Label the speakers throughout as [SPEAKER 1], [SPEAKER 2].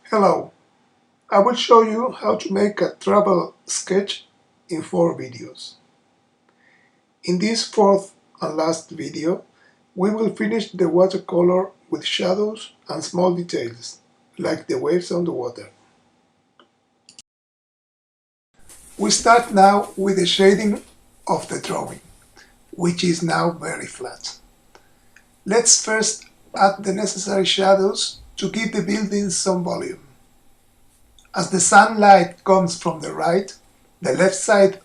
[SPEAKER 1] Hello, I will show you how to make a travel sketch in 4 videos. In this fourth and last video, we will finish the watercolor with shadows and small details, like the waves on the water. We start now with the shading of the drawing, which is now very flat. Let's first add the necessary shadows to give the building some volume. As the sunlight comes from the right, the left side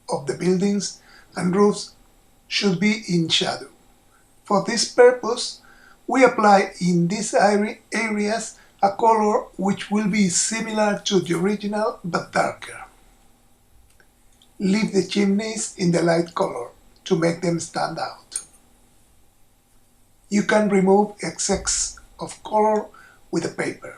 [SPEAKER 1] of the buildings and roofs should be in shadow. For this purpose, we apply in these areas a color which will be similar to the original but darker. Leave the chimneys in the light color to make them stand out. You can remove excess of color with a paper.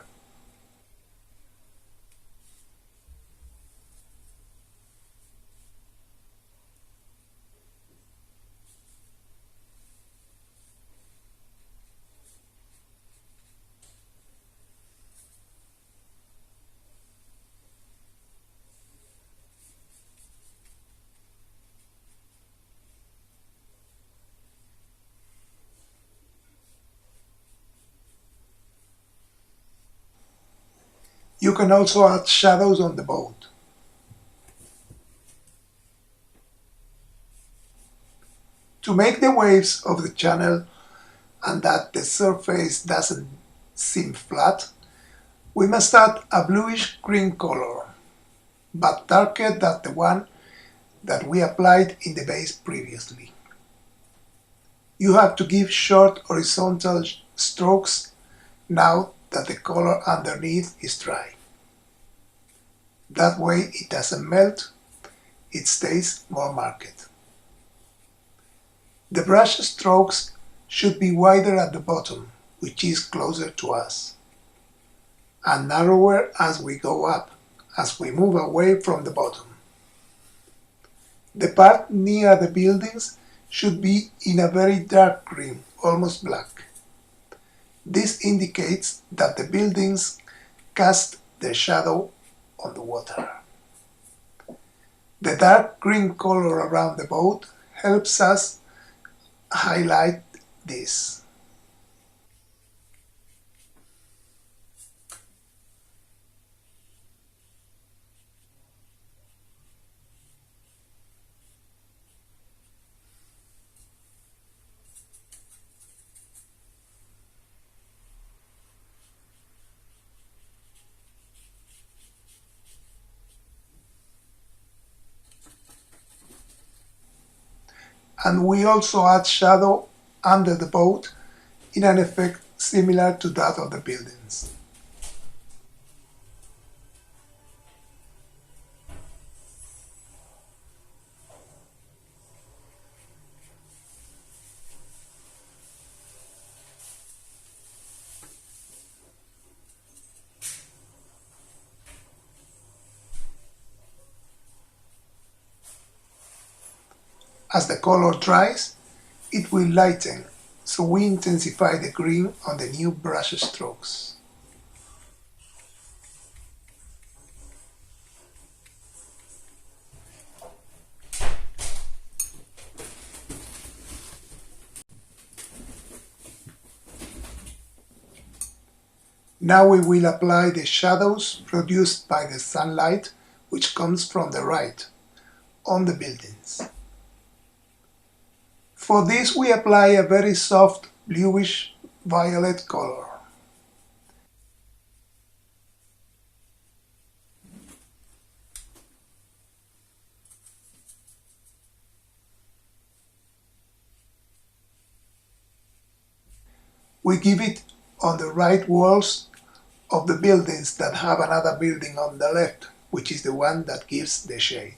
[SPEAKER 1] You can also add shadows on the boat. To make the waves of the channel and that the surface doesn't seem flat, we must add a bluish green color, but darker than the one that we applied in the base previously. You have to give short horizontal strokes now that the color underneath is dry. That way it doesn't melt, it stays more marked. The brush strokes should be wider at the bottom, which is closer to us, and narrower as we go up, as we move away from the bottom. The part near the buildings should be in a very dark green, almost black. This indicates that the buildings cast their shadow on the water. The dark green color around the boat helps us highlight this. And we also add shadow under the boat in an effect similar to that of the buildings. As the color dries, it will lighten, so we intensify the green on the new brush strokes. Now we will apply the shadows produced by the sunlight, which comes from the right, on the buildings. For this we apply a very soft bluish violet color. We give it on the right walls of the buildings that have another building on the left, which is the one that gives the shade.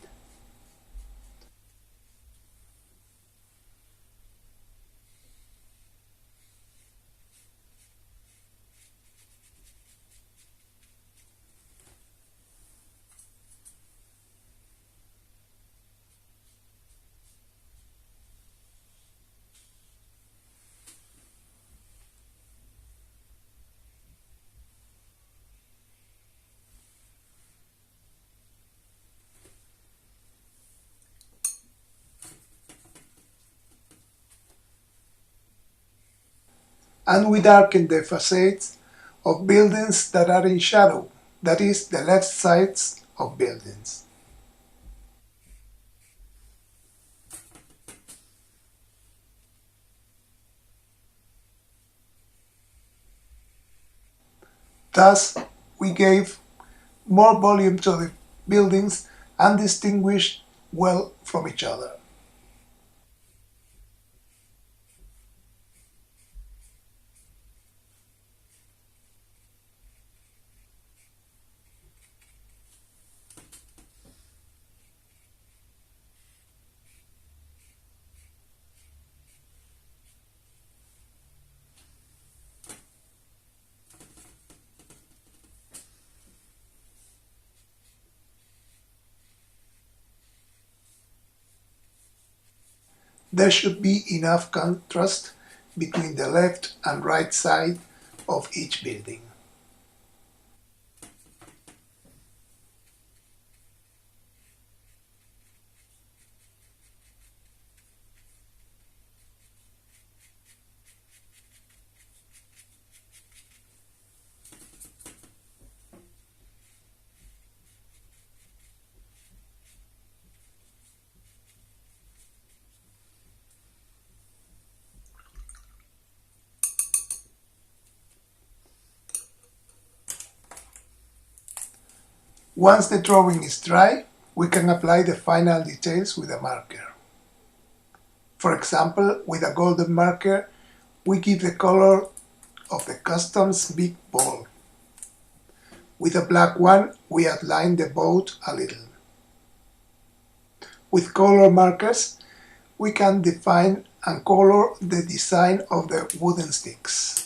[SPEAKER 1] and we darken the facades of buildings that are in shadow, that is, the left sides of buildings. Thus, we gave more volume to the buildings and distinguished well from each other. There should be enough contrast between the left and right side of each building. Once the drawing is dry, we can apply the final details with a marker. For example, with a golden marker, we give the color of the customs big ball. With a black one, we outline the boat a little. With color markers, we can define and color the design of the wooden sticks.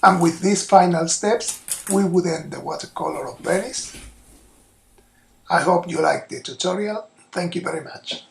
[SPEAKER 1] And with these final steps, we would end the watercolor of Venice. I hope you liked the tutorial. Thank you very much.